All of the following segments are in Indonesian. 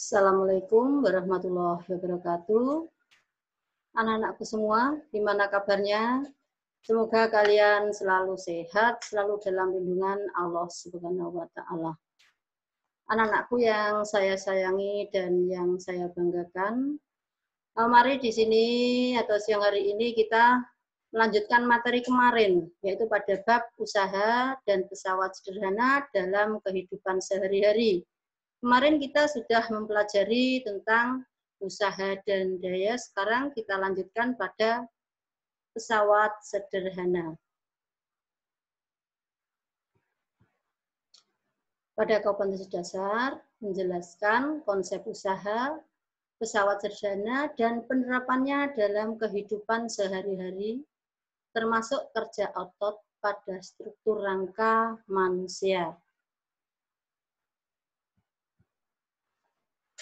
Assalamualaikum warahmatullahi wabarakatuh. Anak-anakku semua, gimana kabarnya? Semoga kalian selalu sehat, selalu dalam lindungan Allah Subhanahu wa Ta'ala. Anak-anakku yang saya sayangi dan yang saya banggakan, mari di sini atau siang hari ini kita melanjutkan materi kemarin, yaitu pada bab usaha dan pesawat sederhana dalam kehidupan sehari-hari. Kemarin kita sudah mempelajari tentang usaha dan daya, sekarang kita lanjutkan pada pesawat sederhana. Pada kompetensi dasar, menjelaskan konsep usaha, pesawat sederhana, dan penerapannya dalam kehidupan sehari-hari, termasuk kerja otot pada struktur rangka manusia.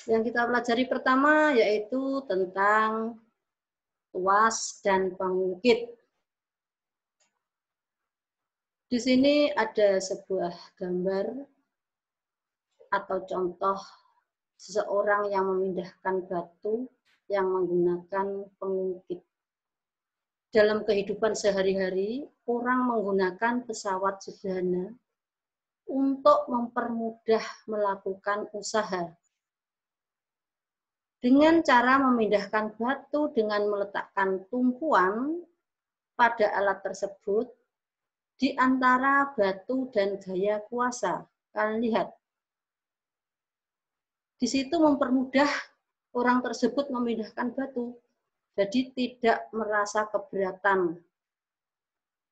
Yang kita pelajari pertama yaitu tentang tuas dan pengungkit. Di sini ada sebuah gambar atau contoh seseorang yang memindahkan batu yang menggunakan pengungkit. Dalam kehidupan sehari-hari, orang menggunakan pesawat sederhana untuk mempermudah melakukan usaha. Dengan cara memindahkan batu dengan meletakkan tumpuan pada alat tersebut di antara batu dan gaya kuasa. Kalian lihat. Di situ mempermudah orang tersebut memindahkan batu. Jadi tidak merasa keberatan.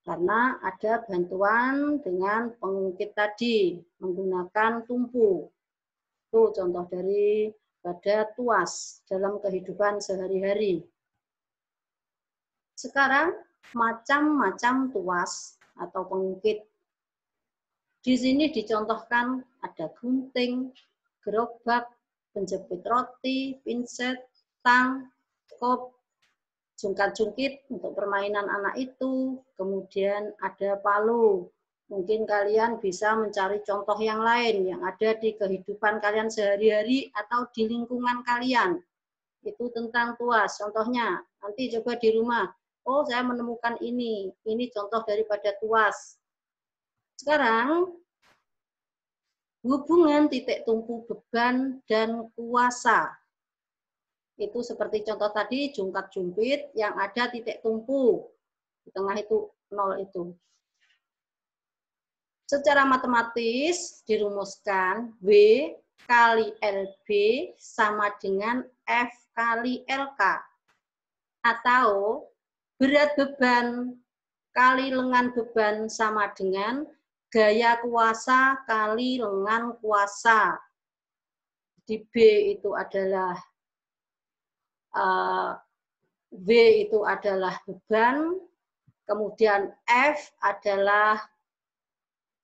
Karena ada bantuan dengan pengungkit tadi, menggunakan tumpu. Itu contoh dari pada tuas dalam kehidupan sehari-hari. Sekarang macam-macam tuas atau pengungkit. Di sini dicontohkan ada gunting, gerobak, penjepit roti, pinset, tang, kop, jungkat-jungkit untuk permainan anak itu, kemudian ada palu. Mungkin kalian bisa mencari contoh yang lain yang ada di kehidupan kalian sehari-hari atau di lingkungan kalian. Itu tentang tuas. Contohnya, nanti coba di rumah. Oh, saya menemukan ini. Ini contoh daripada tuas. Sekarang, hubungan titik tumpu beban dan kuasa. Itu seperti contoh tadi, jungkat-jumpit yang ada titik tumpu. Di tengah itu 0 itu. Secara matematis dirumuskan W kali LB sama dengan F kali LK. Atau berat beban kali lengan beban sama dengan gaya kuasa kali lengan kuasa. Di B itu adalah W itu adalah beban, kemudian F adalah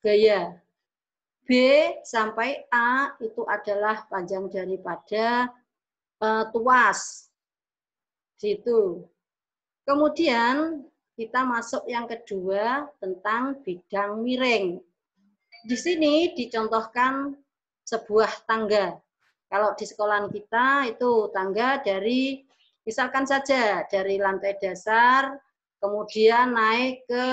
gaya. B sampai A itu adalah panjang daripada tuas. Gitu. Kemudian kita masuk yang kedua tentang bidang miring. Di sini dicontohkan sebuah tangga. Kalau di sekolahan kita itu tangga dari, misalkan saja dari lantai dasar, kemudian naik ke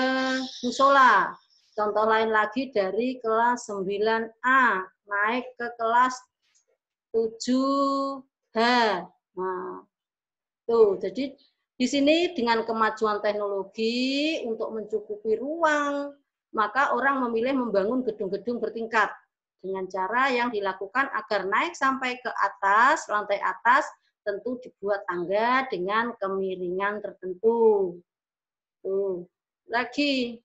musola. Contoh lain lagi dari kelas 9A, naik ke kelas 7H. Nah, tuh, jadi di sini dengan kemajuan teknologi untuk mencukupi ruang, maka orang memilih membangun gedung-gedung bertingkat dengan cara yang dilakukan agar naik sampai ke atas, lantai atas, tentu dibuat tangga dengan kemiringan tertentu. Tuh, lagi.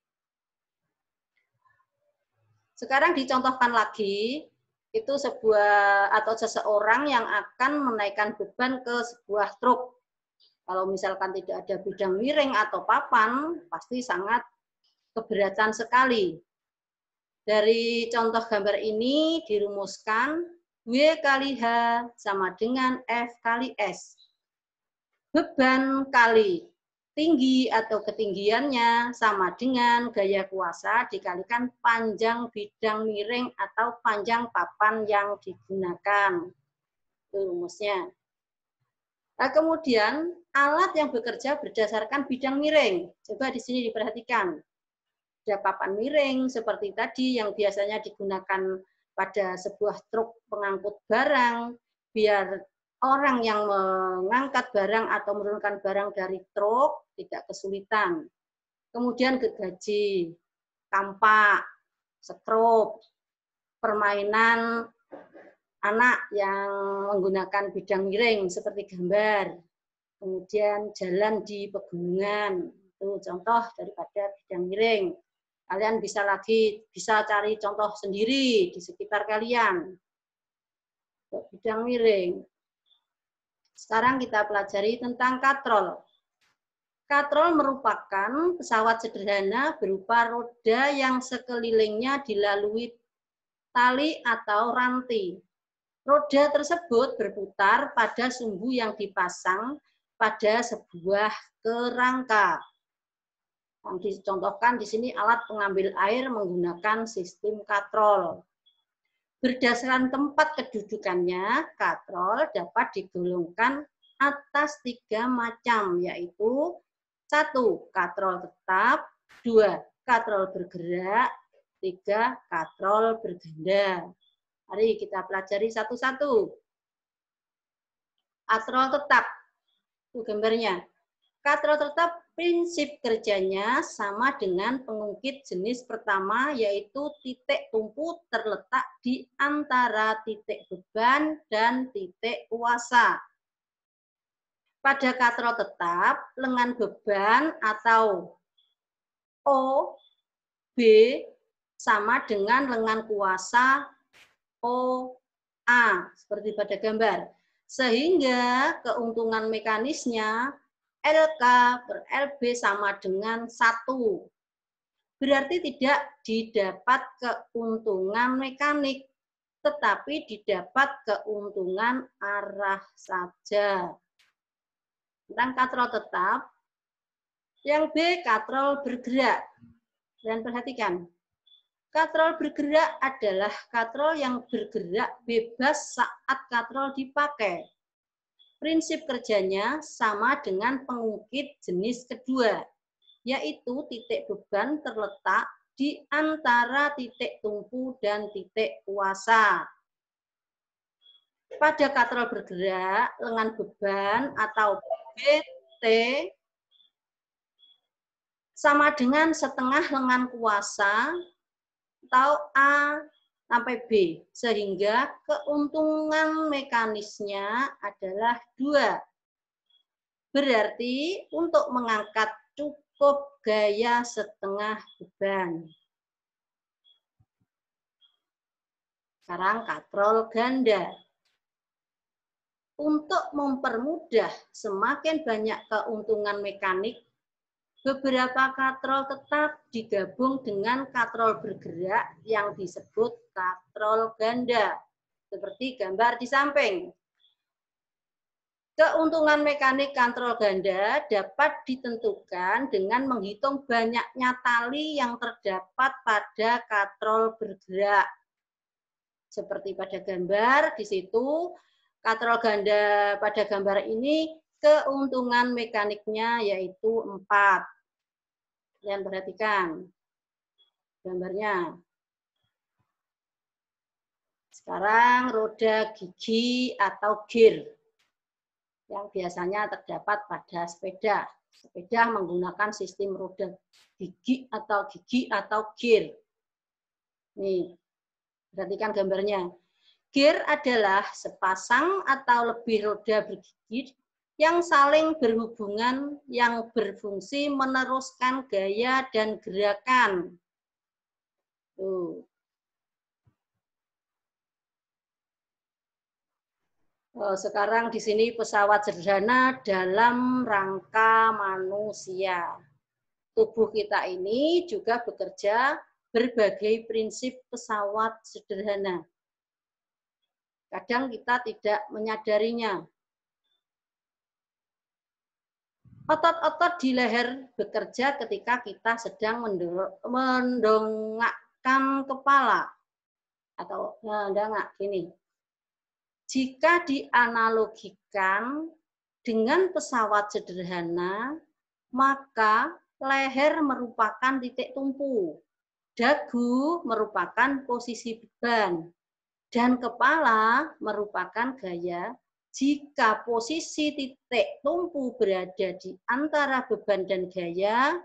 Sekarang dicontohkan lagi, itu sebuah atau seseorang yang akan menaikkan beban ke sebuah truk. Kalau misalkan tidak ada bidang miring atau papan, pasti sangat keberatan sekali. Dari contoh gambar ini dirumuskan W kali H sama dengan F kali S. Beban kali tinggi atau ketinggiannya sama dengan gaya kuasa dikalikan panjang bidang miring atau panjang papan yang digunakan. Itu rumusnya. Nah, kemudian alat yang bekerja berdasarkan bidang miring. Coba di sini diperhatikan. Ada papan miring seperti tadi yang biasanya digunakan pada sebuah truk pengangkut barang, biar orang yang mengangkat barang atau menurunkan barang dari truk tidak kesulitan. Kemudian gergaji, kampak, sekrup, permainan anak yang menggunakan bidang miring seperti gambar, kemudian jalan di pegunungan, itu contoh daripada bidang miring. Kalian bisa cari contoh sendiri di sekitar kalian. Bidang miring. Sekarang kita pelajari tentang katrol. Katrol merupakan pesawat sederhana berupa roda yang sekelilingnya dilalui tali atau rantai. Roda tersebut berputar pada sumbu yang dipasang pada sebuah kerangka. Yang dicontohkan di sini alat pengambil air menggunakan sistem katrol. Berdasarkan tempat kedudukannya, katrol dapat digolongkan atas 3 macam, yaitu 1. Katrol tetap, 2. Katrol bergerak, 3. Katrol berganda. Mari kita pelajari satu-satu. Katrol tetap, itu gambarnya. Katrol tetap prinsip kerjanya sama dengan pengungkit jenis pertama, yaitu titik tumpu terletak di antara titik beban dan titik kuasa. Pada katrol tetap, lengan beban atau O, B sama dengan lengan kuasa O, A, seperti pada gambar. Sehingga keuntungan mekanisnya LK per LB sama dengan 1. Berarti tidak didapat keuntungan mekanik, tetapi didapat keuntungan arah saja. Tentang katrol tetap, yang B katrol bergerak. Dan perhatikan, katrol bergerak adalah katrol yang bergerak bebas saat katrol dipakai. Prinsip kerjanya sama dengan pengungkit jenis kedua, yaitu titik beban terletak di antara titik tumpu dan titik kuasa. Pada katrol bergerak, lengan beban atau BT sama dengan setengah lengan kuasa atau A sampai B, sehingga keuntungan mekanisnya adalah 2. Berarti untuk mengangkat cukup gaya setengah beban. Sekarang katrol ganda. Untuk mempermudah semakin banyak keuntungan mekanik, beberapa katrol tetap digabung dengan katrol bergerak yang disebut katrol ganda, seperti gambar di samping. Keuntungan mekanik katrol ganda dapat ditentukan dengan menghitung banyaknya tali yang terdapat pada katrol bergerak. Seperti pada gambar di situ, katrol ganda pada gambar ini keuntungan mekaniknya yaitu 4. Kalian perhatikan gambarnya. Sekarang roda gigi atau gear yang biasanya terdapat pada sepeda. Sepeda menggunakan sistem roda gigi atau gear. Nih, perhatikan gambarnya. Gear adalah sepasang atau lebih roda bergigi yang saling berhubungan yang berfungsi meneruskan gaya dan gerakan. Tuh. Sekarang di sini pesawat sederhana dalam rangka manusia. Tubuh kita ini juga bekerja berbagai prinsip pesawat sederhana. Kadang kita tidak menyadarinya. Otot-otot di leher bekerja ketika kita sedang mendongakkan kepala atau mendongak gini. Jika dianalogikan dengan pesawat sederhana, maka leher merupakan titik tumpu, dagu merupakan posisi beban, dan kepala merupakan gaya. Jika posisi titik tumpu berada di antara beban dan gaya,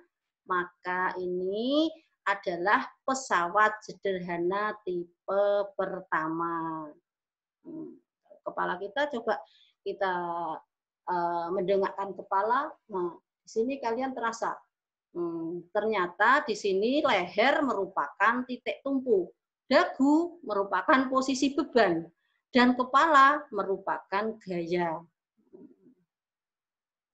maka ini adalah pesawat sederhana tipe pertama. Kepala kita coba kita mendengakkan kepala. Nah, di sini kalian terasa. Ternyata di sini leher merupakan titik tumpu. Dagu merupakan posisi beban dan kepala merupakan gaya.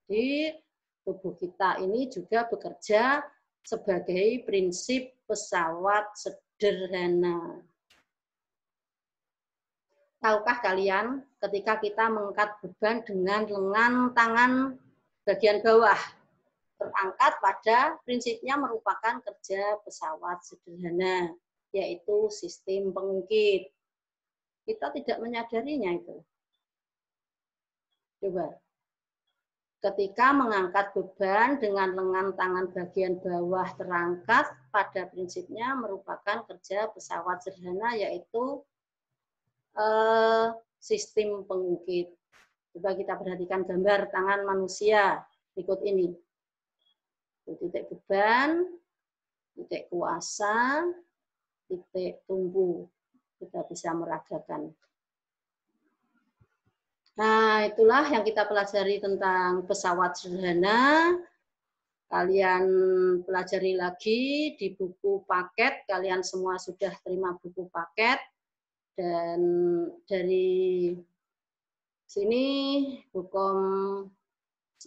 Jadi tubuh kita ini juga bekerja sebagai prinsip pesawat sederhana. Tahukah kalian ketika kita mengangkat beban dengan lengan tangan bagian bawah terangkat pada prinsipnya merupakan kerja pesawat sederhana, yaitu sistem pengungkit. Kita tidak menyadarinya itu. Coba. Ketika mengangkat beban dengan lengan tangan bagian bawah terangkat, pada prinsipnya merupakan kerja pesawat sederhana, yaitu sistem pengungkit. Coba kita perhatikan gambar tangan manusia berikut ini. Titik beban, titik kuasa, titik tumpu. Kita bisa meragakan. Nah, itulah yang kita pelajari tentang pesawat sederhana. Kalian pelajari lagi di buku paket. Kalian semua sudah terima buku paket. Dan dari sini, Bukom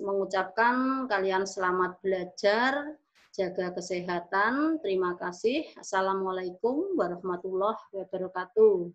mengucapkan kalian selamat belajar, jaga kesehatan. Terima kasih. Assalamualaikum warahmatullahi wabarakatuh.